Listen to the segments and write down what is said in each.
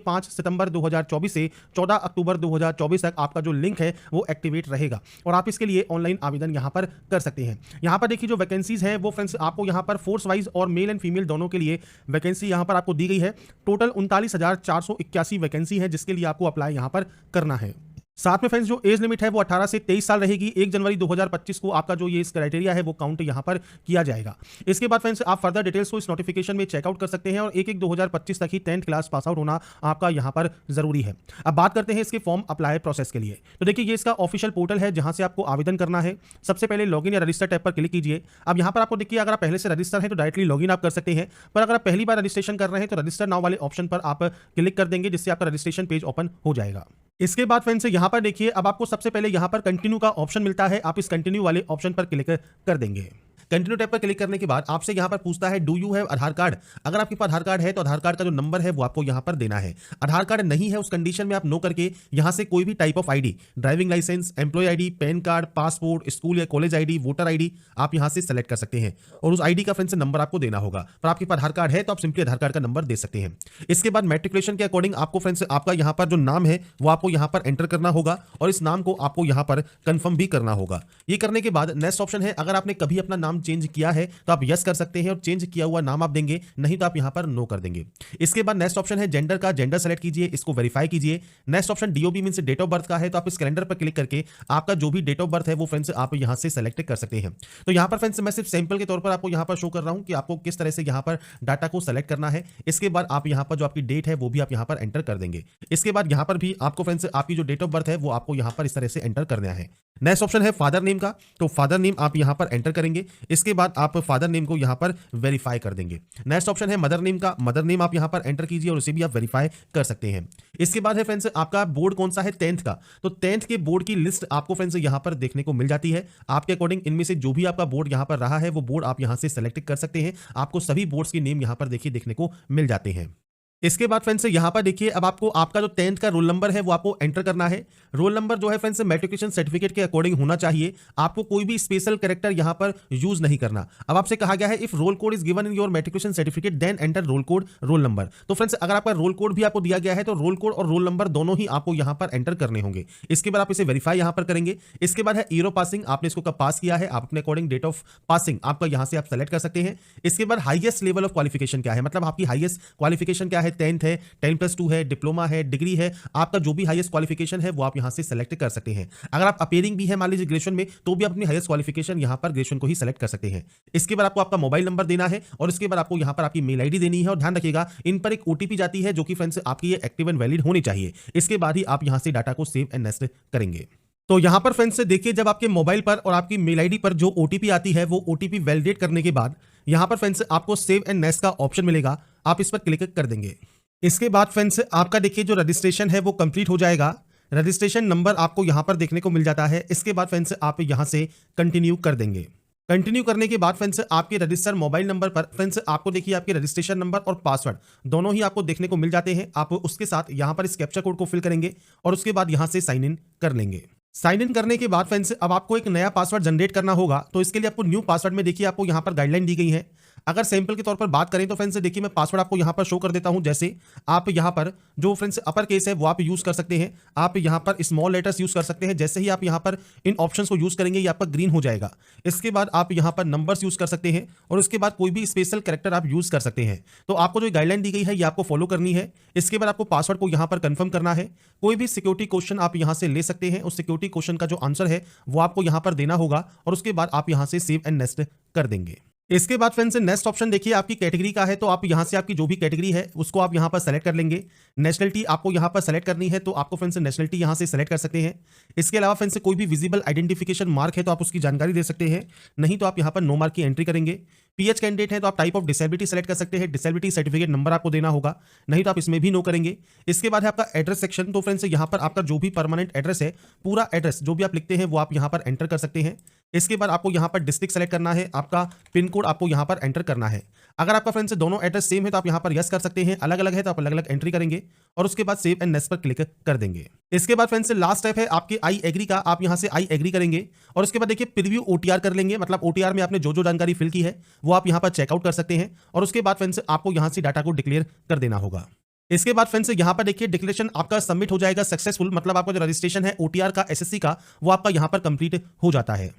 5 सितंबर 2024 से 14 अक्टूबर 2024 तक आपका जो लिंक है वो एक्टिवेट रहेगा और आप इसके लिए ऑनलाइन आवेदन यहाँ पर कर सकते हैं। यहाँ पर देखिए जो वैकेंसीज हैं वो फ्रेंड्स आपको यहाँ पर फोर्स वाइज और मेल एंड फीमेल दोनों के लिए वैकेंसी यहाँ पर आपको दी गई है। टोटल 39,481 वैकेंसी है जिसके लिए आपको अप्लाई यहाँ पर करना है। साथ में फ्रेंड्स जो एज लिमिट है वो 18 से 23 साल रहेगी। 1 जनवरी 2025 को आपका जो ये इस क्राइटेरिया है वो काउंट यहाँ पर किया जाएगा। इसके बाद फ्रेंड्स आप फर्दर डिटेल्स को इस नोटिफिकेशन में चेकआउट कर सकते हैं और 1/1/2025 तक ही 10th क्लास पास आउट होना आपका यहाँ पर जरूरी है। अब बात करते हैं इसके फॉर्म अप्लाई प्रोसेस के लिए। तो देखिए ये इसका ऑफिशियल पोर्टल है जहां से आपको आवेदन करना है। सबसे पहले लॉगिन या रजिस्टर टैब पर क्लिक कीजिए। अब यहाँ पर आपको देखिए अगर आप पहले से रजिस्टर हैं तो डायरेक्टली लॉगिन आप कर सकते हैं, पर अगर आप पहली बार रजिस्ट्रेशन कर रहे हैं तो रजिस्टर नाउ वाले ऑप्शन पर आप क्लिक कर देंगे जिससे आपका रजिस्ट्रेशन पेज ओपन हो जाएगा। इसके बाद फ्रेंड्स यहाँ पर देखिए अब आपको सबसे पहले यहाँ पर कंटिन्यू का ऑप्शन मिलता है। आप इस कंटिन्यू वाले ऑप्शन पर क्लिक कर देंगे। कंटिन्यू टैब पर क्लिक करने के बाद आपसे यहाँ पर पूछता है do you have Aadhaar card. अगर आपके पास आधार कार्ड है तो आधार कार्ड का जो नंबर है वो आपको यहाँ पर देना है। आधार कार्ड नहीं है उस कंडीशन में आप नो करके यहाँ से कोई भी type of ID, driving licence, employ ID, PAN card, passport, school या कॉलेज आईडी, वोटर आईडी आप यहाँ से सेलेक्ट कर सकते हैं और उस आईडी का फ्रेंड से नंबर आपको देना होगा। पर आपके पास आधार कार्ड है तो आप सिंपली आधार कार्ड का नंबर दे सकते हैं। इसके बाद मैट्रिकुलेशन के अकॉर्डिंग आपको फ्रेंड्स आपका यहाँ पर जो नाम है वो आपको यहाँ पर एंटर करना होगा और इस नाम को आपको यहाँ पर कंफर्म भी करना होगा। ये करने के बाद नेक्स्ट ऑप्शन है, अगर आपने कभी अपना नाम चेंज किया है तो आप यस कर सकते हैं और चेंज किया हुआ नाम आप देंगे, नहीं तो आप यहां पर नो कर देंगे। इसके बाद नेक्स्ट ऑप्शन है जेंडर का, जेंडर सेलेक्ट कीजिए, इसको वेरीफाई कीजिए। Next option DOB means date of birth का है तो आप इस कैलेंडर पर क्लिक करके आपका जो भी डेट ऑफ बर्थ है वो फ्रेंड्स आप यहां से सेलेक्ट कर सकते हैं। तो यहां पर फ्रेंड्स मैं सिर्फ सैंपल के तौर पर आपको यहां पर शो कर रहा हूं कि आपको किस तरह से यहां पर डाटा को सेलेक्ट करना है। इसके बाद आप यहां पर जो आपकी डेट है वो भी आप यहां पर एंटर कर देंगे। इसके बाद यहां पर भी आपको फ्रेंड्स आपकी जो डेट ऑफ बर्थ है वो आपको यहां पर इस तरह से एंटर करना है। नेक्स्ट ऑप्शन है फादर नेम का, तो फादर नेम आप यहां पर एंटर करेंगे। इसके बाद आप फादर नेम को यहां पर वेरीफाई कर देंगे। नेक्स्ट ऑप्शन है मदर नेम का, मदर नेम आप यहां पर एंटर कीजिए और उसे भी आप वेरीफाई कर सकते हैं। इसके बाद है फ्रेंड्स आपका बोर्ड कौन सा है, 10th का, तो 10th के बोर्ड की लिस्ट आपको फ्रेंड्स यहां पर देखने को मिल जाती है। आपके अकॉर्डिंग इनमें से जो भी आपका बोर्ड यहां पर रहा है वो बोर्ड आप यहां से सेलेक्ट कर सकते हैं। आपको सभी बोर्ड्स के नेम यहां पर देखिए देखने को मिल जाते हैं। इसके बाद फ्रेंड्स यहां पर देखिए अब आपको आपका जो 10th का रोल नंबर है वो आपको एंटर करना है। रोल नंबर जो है फ्रेंड्स मैट्रिकुलेशन सर्टिफिकेट के अकॉर्डिंग होना चाहिए। आपको कोई भी स्पेशल कैरेक्टर यहां पर यूज नहीं करना। अब आपसे कहा गया है if roll code is given in your matriculation certificate then enter roll code roll number. तो फ्रेंड्स अगर आपका रोल कोड भी आपको दिया गया है तो रोल कोड और रोल नंबर दोनों ही आपको यहां पर एंटर करने होंगे। इसके बाद आप इसे वेरीफाई यहां पर करेंगे। इसके बाद है ईयर ऑफ पासिंग, आपने इसको कब पास किया है, आप अपने अकॉर्डिंग डेट ऑफ पासिंग आपका यहां से आप सेलेक्ट कर सकते हैं। इसके बाद हाईएस्ट लेवल ऑफ क्वालिफिकेशन क्या है, मतलब आपकी हाईएस्ट क्वालिफिकेशन क्या है, 10th है, 10+2 है, डिप्लोमा है, डिग्री है, आपका जो भी हाईएस्ट क्वालिफिकेशन है वो आप यहां से सेलेक्ट कर सकते हैं। अगर आप अपेयरिंग भी है मान लीजिए ग्रेजुएशन में तो भी अपनी हाईएस्ट क्वालिफिकेशन यहां पर ग्रेजुएशन को ही सेलेक्ट कर सकते हैं। इसके बाद आपको आपका मोबाइल नंबर देना है और इसके बाद आपको यहां पर आपकी मेल आईडी देनी है और ध्यान रखिएगा इन पर एक ओटीपी जाती है जो कि फ्रेंड्स आपकी ये एक्टिव एंड वैलिड होनी चाहिए। इसके बाद ही आप यहां से डाटा को सेव एंड नेक्स्ट करेंगे। तो यहां पर फ्रेंड्स देखिए जब आपके मोबाइल पर और आपकी मेल आईडी पर जो ओटीपी आती है वो ओटीपी वैलिडेट करने के बाद यहां पर फ्रेंड्स आपको सेव एंड नेक्स्ट का ऑप्शन मिलेगा, आप इस पर क्लिक कर देंगे। इसके बाद फ्रेंड्स आपका देखिए जो रजिस्ट्रेशन है वो कंप्लीट हो जाएगा। रजिस्ट्रेशन नंबर आपको यहां पर देखने को मिल जाता है। इसके बाद फ्रेंड्स आप यहां से कंटिन्यू कर देंगे। कंटिन्यू करने के बाद फ्रेंड्स आपके रजिस्टर मोबाइल नंबर पर फ्रेंड्स आपको देखिए आपके रजिस्ट्रेशन नंबर और पासवर्ड दोनों ही आपको देखने को मिल जाते हैं। आप उसके साथ यहां पर इस कैप्चा कोड को फिल करेंगे और उसके बाद यहां से साइन इन कर लेंगे। साइन इन करने के बाद फ्रेंड्स अब आपको एक नया पासवर्ड जनरेट करना होगा। तो इसके लिए आपको न्यू पासवर्ड में देखिए आपको यहां पर गाइडलाइन दी गई है। अगर सैंपल के तौर पर बात करें तो फ्रेंड्स देखिए मैं पासवर्ड आपको यहां पर शो कर देता हूं। जैसे आप यहां पर जो फ्रेंड्स अपर केस है वो आप यूज कर सकते हैं, आप यहां पर स्मॉल लेटर्स यूज कर सकते हैं। जैसे ही आप यहां पर इन ऑप्शंस को यूज करेंगे ये आपका ग्रीन हो जाएगा। इसके बाद आप यहां पर नंबर्स यूज कर सकते हैं और उसके बाद कोई भी स्पेशल कैरेक्टर आप यूज कर सकते हैं। तो आपको जो गाइडलाइन दी गई है ये आपको फॉलो करनी है। इसके बाद आपको पासवर्ड को यहां पर कंफर्म करना है। कोई भी सिक्योरिटी क्वेश्चन आप यहां से ले सकते हैं, उस सिक्योरिटी क्वेश्चन का जो आंसर है वो आपको यहां पर देना होगा और उसके बाद आप यहां से सेव एंड नेक्स्ट कर देंगे। इसके बाद फ्रेंड्स नेक्स्ट ऑप्शन देखिए आपकी कैटेगरी का है, तो आप यहां से आपकी जो भी कैटेगरी है उसको आप यहां पर सेलेक्ट कर लेंगे। नेशनलिटी आपको यहां पर सेलेक्ट करनी है तो आपको फ्रेंड्स नेशनलिटी यहां से सेलेक्ट कर सकते हैं। इसके अलावा फ्रेंड्स कोई भी विजिबल आइडेंटिफिकेशन मार्क है तो आप उसकी जानकारी दे सकते हैं, नहीं तो आप यहां पर नो मार्क की एंट्री करेंगे। पीएच कैंडिडेट है तो आप टाइप ऑफ डिसेबिलिटी सेलेक्ट कर सकते हैं, डिसेबिलिटी सर्टिफिकेट नंबर आपको देना होगा, नहीं तो आप इसमें भी नो करेंगे। इसके बाद है आपका एड्रेस सेक्शन, तो फ्रेंड्स यहां पर आपका जो भी परमानेंट एड्रेस है पूरा एड्रेस जो भी आप लिखते हैं वो आप यहां पर एंटर कर सकते हैं। इसके बाद आपको यहां पर डिस्ट्रिक्ट सेलेक्ट करना है, आपका पिन कोड आपको यहां पर एंटर करना है। अगर आपका फ्रेंड्स दोनों एड्रेस सेम है तो आप यहां पर यस कर सकते हैं, अलग अलग है तो आप अलग अलग एंट्री करेंगे और उसके बाद सेव एंड नेक्स्ट पर क्लिक कर देंगे। इसके बाद फ्रेंड्स लास्ट स्टेप है आपके आई एग्री का, आप यहां से आई एग्री करेंगे और उसके बाद देखिए प्रीव्यू ओटीआर कर लेंगे, मतलब ओटीआर में आपने जो जो जानकारी फिल की है वो आप यहां पर चेकआउट कर सकते हैं और उसके बाद फ्रेंड्स आपको यहां से डाटा को डिक्लेयर कर देना होगा। इसके बाद फ्रेंड्स यहाँ पर देखिए डिक्लेरेशन आपका सबमिट हो जाएगा सक्सेसफुल, मतलब आपका जो रजिस्ट्रेशन है ओटीआर का, एसएससी का, वो आपका यहाँ पर कंप्लीट हो जाता है।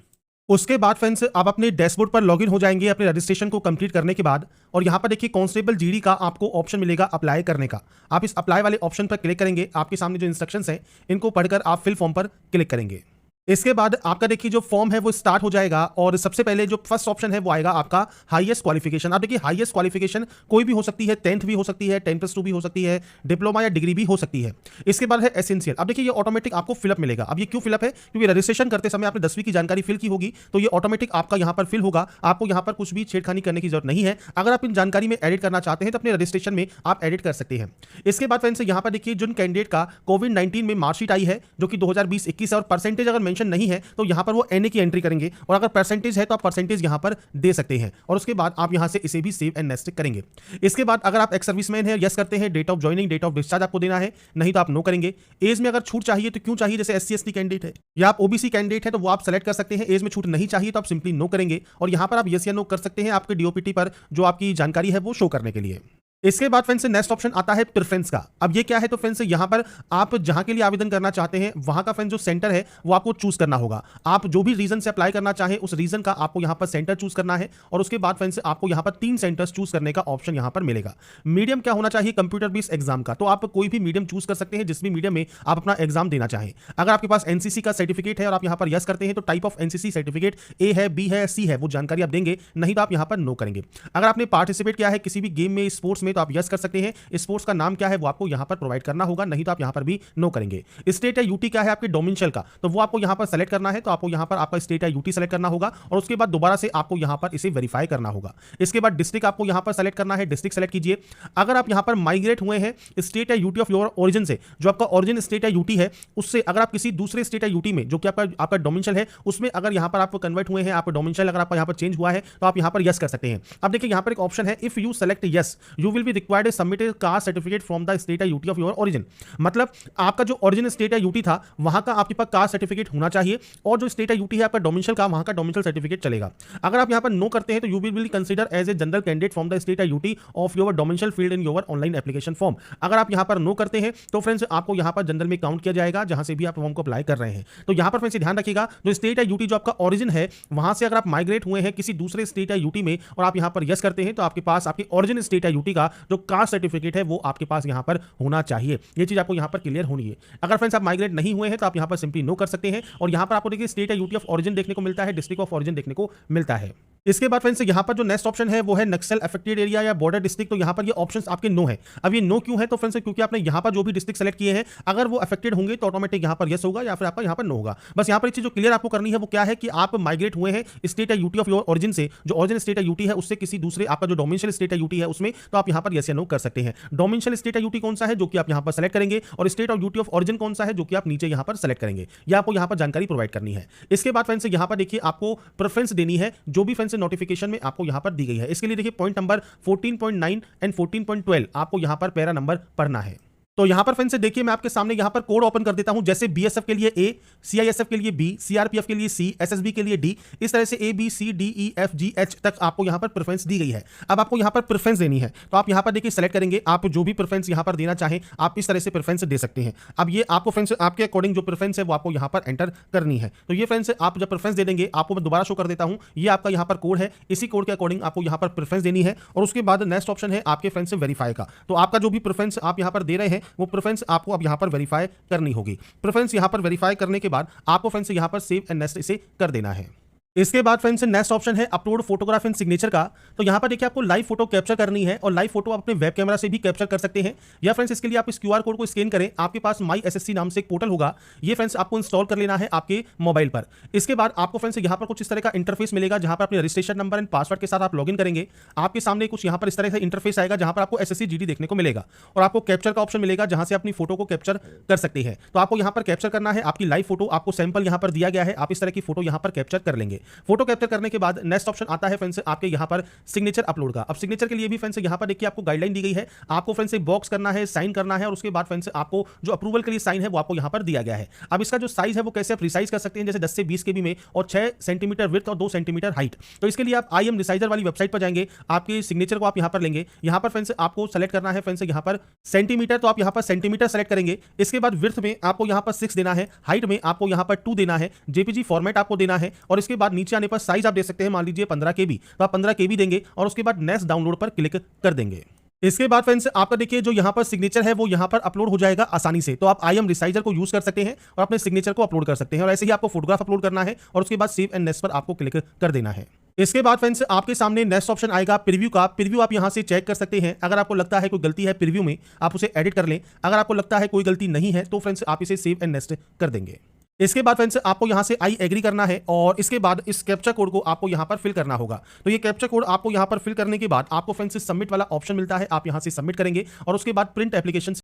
उसके बाद फ्रेंड्स आप अपने डैशबोर्ड पर लॉगिन हो जाएंगे अपने रजिस्ट्रेशन को कंप्लीट करने के बाद, और यहाँ पर देखिए कांस्टेबल जीडी का आपको ऑप्शन मिलेगा अप्लाई करने का। आप इस अप्लाई वाले ऑप्शन पर क्लिक करेंगे, आपके सामने जो इंस्ट्रक्शंस हैं इनको पढ़कर आप फिल फॉर्म पर क्लिक करेंगे। इसके बाद आपका देखिए जो फॉर्म है वो स्टार्ट हो जाएगा, और सबसे पहले जो फर्स्ट ऑप्शन है वो आएगा आपका हाईएस्ट क्वालिफिकेशन। आप देखिए हाईएस्ट क्वालिफिकेशन कोई भी हो सकती है, 10th भी हो सकती है, 10+2 भी हो सकती है, डिप्लोमा या डिग्री भी हो सकती है। इसके बाद है एसेंशियल। अब देखिए ये ऑटोमेटिक आपको फिलअप मिलेगा। अब ये क्यों फिलअप है? क्योंकि रजिस्ट्रेशन करते समय आपने 10वीं की जानकारी फिल की होगी, तो ये ऑटोमेटिक आपका यहाँ पर फिल होगा। आपको यहाँ पर कुछ भी छेड़खानी करने की जरूरत नहीं है। अगर आप इन जानकारी में एडिट करना चाहते हैं तो अपने रजिस्ट्रेशन में आप एडिट कर सकते हैं। इसके बाद फ्रेंड्स यहाँ पर देखिए जिन कैंडिडेट का कोविड-19 में मार्कशीट आई है जो कि 2020-21 है और परसेंटेज अगर मेंशन नहीं है तो यहाँ पर वो एनए की एंट्री करेंगे, और अगर परसेंटेज है तो आप परसेंटेज यहाँ पर दे सकते हैं, और उसके बाद आप यहाँ से इसे भी सेव एंड नेक्स्ट करेंगे। इसके बाद अगर आप एक्स सर्विसमैन है, यस करते हैं, date of joining, date of discharge आपको देना है, नहीं तो आप नो करेंगे। एज में अगर छूट चाहिए तो क्यों चाहिए, जैसे SC/ST कैंडिडेट है या आप ओबीसी कैंडिडेट है तो वो आप सेलेक्ट कर सकते हैं। एज में छूट नहीं चाहिए तो आप सिंपली नो करेंगे, और यहाँ पर आप यस या नो कर सकते हैं आपके डीओपीटी पर जो आपकी जानकारी है वो शो करने के लिए। इसके बाद फ्रेंड्स नेक्स्ट ऑप्शन आता है प्रेफरेंस का। अब ये क्या है, तो फ्रेंड्स यहाँ पर आप जहां के लिए आवेदन करना चाहते हैं वहां का फ्रेंड्स जो सेंटर है वो आपको चूज करना होगा। आप जो भी रीजन से अप्लाई करना चाहें उस रीजन का आपको यहाँ पर सेंटर चूज करना है, और उसके बाद फ्रेंड्स आपको यहाँ पर 3 सेंटर्स चूज करने का ऑप्शन यहाँ पर मिलेगा। मीडियम क्या होना चाहिए, कंप्यूटर बेस्ड एग्जाम का, तो आप कोई भी मीडियम चूज कर सकते हैं जिस भी मीडियम में आप अपना एग्जाम देना चाहें। अगर आपके पास एनसीसी का सर्टिफिकेट है और आप यहाँ पर यस करते हैं तो टाइप ऑफ एनसीसी सर्टिफिकेट ए है, बी है, सी है, वो जानकारी आप देंगे, नहीं तो आप यहाँ पर नो करेंगे। अगर आपने पार्टिसिपेट किया है किसी भी गेम में, स्पोर्ट्स में, तो आप यस कर सकते हैं। स्पोर्ट्स का नाम क्या है वो आपको यहां पर प्रोवाइड करना होगा, नहीं तो आप यहां पर भी नो करेंगे। स्टेट या यूटी क्या है आपके डोमिनियल का, तो वो आपको यहां पर सेलेक्ट करना है, तो आपको यहां पर आपका स्टेट या यूटी सेलेक्ट करना होगा, और उसके बाद दोबारा से आपको यहां पर इसे वेरीफाई करना होगा। इसके बाद डिस्ट्रिक्ट आपको यहां पर सेलेक्ट करना है, डिस्ट्रिक्ट सेलेक्ट कीजिए। अगर आप यहां पर माइग्रेट हुए हैं स्टेट या यूटी ऑफ योर ओरिजिन से, जो आपका ओरिजिन स्टेट या यूटी है उससे अगर आप किसी दूसरे स्टेट या यूटी में जो कि आपका डोमिनियल है उसमें अगर यहां पर आप कन्वर्ट हुए हैं, आपका डोमिनियल अगर आपका यहां पर चेंज हुआ है तो आप यहां पर यस कर सकते हैं। अब देखिए यहां पर एक ऑप्शन है, if you select yes you will be required submit caste certificate from the state या यूटी ऑफ योर ओरिजिन। मतलब आपका जो ओरिजिन स्टेट या यूटी था वहां का आपके पास कास्ट सर्टिफिकेट होना चाहिए, और जो स्टेट या यूटी है आपका डोमिनियल का, वहां का डोमिनियल सर्टिफिकेट चलेगा। अगर आप यहां पर नो करते हैं तो you will be consider as a general candidate from the state या UT of your domicile field in your online application form. अगर आप यहां पर नो करते हैं तो फ्रेंड्स आपको यहां पर जनरल में काउंट किया जाएगा जहां से भी आप फॉर्म को अप्लाई कर रहे हैं। तो यहां पर फ्रेंड्स ध्यान रखिएगा, जो स्टेट या यूटी जो आपका ओरिजिन है वहां से अगर आप माइग्रेट हुए हैं किसी दूसरे स्टेट या यूटी में और आप यहां पर यस करते हैं तो आपके पास आपके ओरिजिन स्टेट या यूटी का जो कास्ट सर्टिफिकेट है वो आपके पास यहां पर होना चाहिए। ये चीज आपको यहां पर क्लियर होनी है। अगर फ्रेंड्स आप माइग्रेट नहीं हुए हैं तो आप यहां पर सिंपली नो कर सकते हैं, और यहां पर आपको देखिए स्टेट या यूटी ऑफ ओरिजिन देखने को मिलता है, डिस्ट्रिक्ट ऑफ ओरिजिन देखने को मिलता है। इसके बाद फ्रेंड्स यहाँ पर जो नेक्स्ट ऑप्शन है वो है नक्सल अफेक्टेड एरिया या बॉर्डर डिस्ट्रिक्ट। तो यहाँ पर ये ऑप्शंस आपके नो है। अब ये नो क्यों है, तो फ्रेंड्स क्योंकि आपने यहाँ पर जो भी डिस्ट्रिक्ट सेलेक्ट किए हैं अगर वो अफेक्टेड होंगे तो ऑटोमेटिक यहाँ पर यस होगा या फिर आपका यहाँ पर नो होगा। बस यहाँ पर एक चीज जो क्लियर आपको करनी है वो क्या है कि आप माइग्रेट हुए हैं स्टेट या यूटी ऑफ योर ओरिजिन से, जो ओरिजिन स्टेट या यूटी है उससे किसी दूसरे आपका जो डोमिनियल स्टेट या यूटी है उसमें, तो आप यहाँ पर यस या नो कर सकते हैं। डोमिनियल स्टेट या यूटी कौन सा है जो कि आप यहाँ पर सेलेक्ट करेंगे, और state of UT of origin कौन सा है जो कि आप नीचे यहाँ पर सेलेक्ट करेंगे। यह आपको यहाँ पर जानकारी प्रोवाइड करनी है। इसके बाद फ्रेंड्स यहाँ पर देखिए आपको प्रेफरेंस देनी है जो भी फ्रेंड्स नोटिफिकेशन में आपको यहां पर दी गई है। इसके लिए देखिए पॉइंट नंबर 14.9 एंड 14.12 आपको यहां पर पैरा नंबर पढ़ना है। तो यहां पर फ्रेंड्स देखिए मैं आपके सामने यहां पर कोड ओपन कर देता हूं, जैसे बीएसएफ के लिए ए, सीआईएसएफ के लिए बी, सीआरपीएफ के लिए सी, एसएसबी के लिए डी, इस तरह से A B C D E F G H तक आपको यहां पर प्रेफरेंस दी गई है। अब आपको यहां पर प्रेफरेंस देनी है, तो आप यहां पर देखिए सेलेक्ट करेंगे, आप जो भी प्रेफरेंस यहां पर देना चाहें आप इस तरह से प्रेफरेंस दे सकते हैं। अब ये आपको फ्रेंड्स आपके अकॉर्डिंग जो प्रेफरेंस है वो आपको यहां पर एंटर करनी है। तो ये फ्रेंड्स आप जब प्रेफरेंस दे देंगे आपको मैं दोबारा शो कर देता हूं, ये आपका यहां पर कोड है, इसी कोड के अकॉर्डिंग आपको यहां पर प्रेफरेंस देनी है। और उसके बाद नेक्स्ट ऑप्शन है आपके फ्रेंड्स से वेरीफाई का। तो आपका जो भी प्रेफरेंस आप यहां पर दे रहे हैं वो प्रेफरेंस आपको अब यहां पर वेरीफाई करनी होगी। प्रेफरेंस यहां पर वेरीफाई करने के बाद आपको फ्रेंड्स यहां पर सेव एंड नेक्स्ट इसे कर देना है। इसके बाद फ्रेंड्स नेक्स्ट ऑप्शन है अपलोड फोटोग्राफ एंड सिग्नेचर का। तो यहां पर देखिए आपको लाइव फोटो कैप्चर करनी है, और लाइव फोटो आप अपने वेब कैमरा से भी कैप्चर कर सकते हैं। या फ्रेंड्स इसके लिए आप इस क्यूआर कोड को स्कैन करें, आपके पास माई एसएससी नाम से एक पोर्टल होगा, ये फ्रेंड्स आपको इंस्टॉल कर लेना है आपके मोबाइल पर। इसके बाद आपको फ्रेंड्स यहां पर कुछ इस तरह का इंटरफेस मिलेगा जहां पर अपने रजिस्ट्रेशन नंबर एंड पासवर्ड के साथ आप लॉगिन करेंगे। आपके सामने कुछ यहां पर इस तरह से इंटरफेस आएगा जहां पर आपको एसएससी जीडी देखने को मिलेगा, और आपको कैप्चर का ऑप्शन मिलेगा जहां से अपनी फोटो को कैप्चर कर सकते हैं। तो आपको यहां पर कैप्चर करना है आपकी लाइव फोटो, आपको सैंपल यहां पर दिया गया है, आप इस तरह की फोटो यहां पर कैप्चर कर लेंगे। फोटो कैप्चर करने के बाद नेक्स्ट ऑप्शन आता है फ्रेंड्स आपके यहाँ पर सिग्नेचर अपलोड का। अब सिग्नेचर के लिए भी फ्रेंड्स यहाँ पर देखिए आपको गाइडलाइन दी गई है, आपको फ्रेंड्स एक बॉक्स करना है, साइन करना है और उसके बाद फ्रेंड्स आपको जो अप्रूवल के लिए साइन है वो आपको यहाँ पर दिया गया है। अब इसका जो साइज है वो कैसे आप रिसाइज कर सकते हैं, जैसे 10 से 20 केबी में और 6 सेंटीमीटर विड्थ और 2 सेंटीमीटर हाइट। तो इसके लिए आप IM रिसाइजर वाली वेबसाइट पर जाएंगे, आपके सिग्नेचर को आप यहाँ पर लेंगे, यहाँ पर फ्रेंड्स आपको सेलेक्ट करना है फ्रेंड्स यहाँ पर सेंटीमीटर, तो आप यहाँ पर सेंटीमीटर सेलेक्ट करेंगे। इसके बाद विड्थ में आपको यहाँ पर 6 देना है, हाइट में आपको यहाँ पर 2 देना है, JPG फॉर्मेट आपको देना है और इसके बाद नीचे आने पर साइज आप दे सकते हैं, मान लीजिए 15 KB, तो आप 15 KB देंगे और उसके बाद नेक्स्ट डाउनलोड पर क्लिक कर देंगे। इसके बाद फ्रेंड्स आपका देखिए जो यहाँ पर सिग्नेचर है वो यहाँ पर अपलोड हो जाएगा आसानी से। तो आप IM रिसाइजर को यूज कर सकते हैं और अपने सिग्नेचर को अपलोड कर सकते हैं और ऐसे ही आपको फोटोग्राफ अपलोड करना है और उसके बाद सेव एंड नेक्स्ट पर आपको क्लिक कर देना है। इसके बाद फ्रेंड्स आपके सामने नेक्स्ट ऑप्शन आएगा प्रीव्यू का। प्रीव्यू आप यहां से चेक कर सकते हैं, अगर आपको लगता है कोई गलती है प्रीव्यू में आप उसे एडिट कर लें, अगर आपको लगता है कोई गलती नहीं है तो फ्रेंड्स आप इसे सेव एंड नेक्स्ट कर देंगे। इसके बाद फ्रेंड्स आपको यहां से आई एग्री करना है और इसके बाद इस कैप्चा कोड को आपको यहां पर फिल करना होगा। तो ये कैप्चा कोड आपको यहां पर फिल करने के बाद आपको फ्रेंड्स सबमिट वाला ऑप्शन मिलता है, आप यहां से सबमिट करेंगे और उसके बाद प्रिंट एप्लीकेशन